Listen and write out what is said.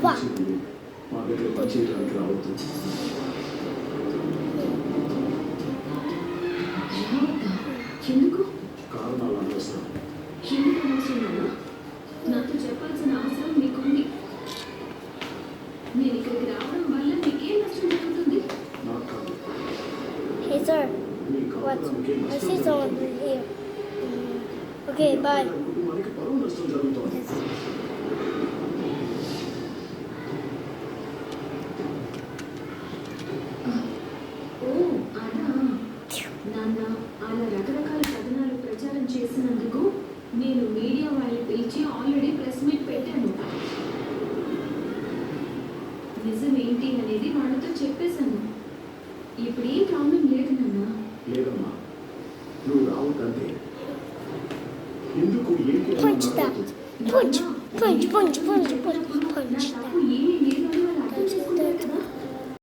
అవ్వా మా దగ్గర పనిచేయడానికి రావద్దు. ఎందుకు కారణాలు అనవసరం. ఎందుకు అవసరం? నాతో చెప్పాల్సిన అవసరం మీకుంది. నేను ఇక్కడికి రావడం వల్ల మీకేం నష్టం జరుగుతుంది? నాకు కాదు. Hey sir, me what? కాపురానికి I నష్టం see someone జరుగుతుంది. here. Okay, bye. కుటుంబానికి పరువు నష్టం జరుగుతోంది. Yes. ఓ అదా నాన్న, అలా రకరకాల కథనాలు ప్రచారం చేసినందుకు నేను మీడియా వాళ్ళని పిలిచి ఆల్రెడీ ప్రెస్ మీట్ పెట్టాను. నిజం ఏంటి అనేది వాళ్ళతో చెప్పేశాను. ఇప్పుడు ఏం ప్రాబ్లం లేదు నాన్న. లేదమ్మా, నువ్వు రావద్దంటే ఎందుకు ఏంటి అని Punch that. మాట్లాడుతుంది. Punch, punch, punch, punch, punch.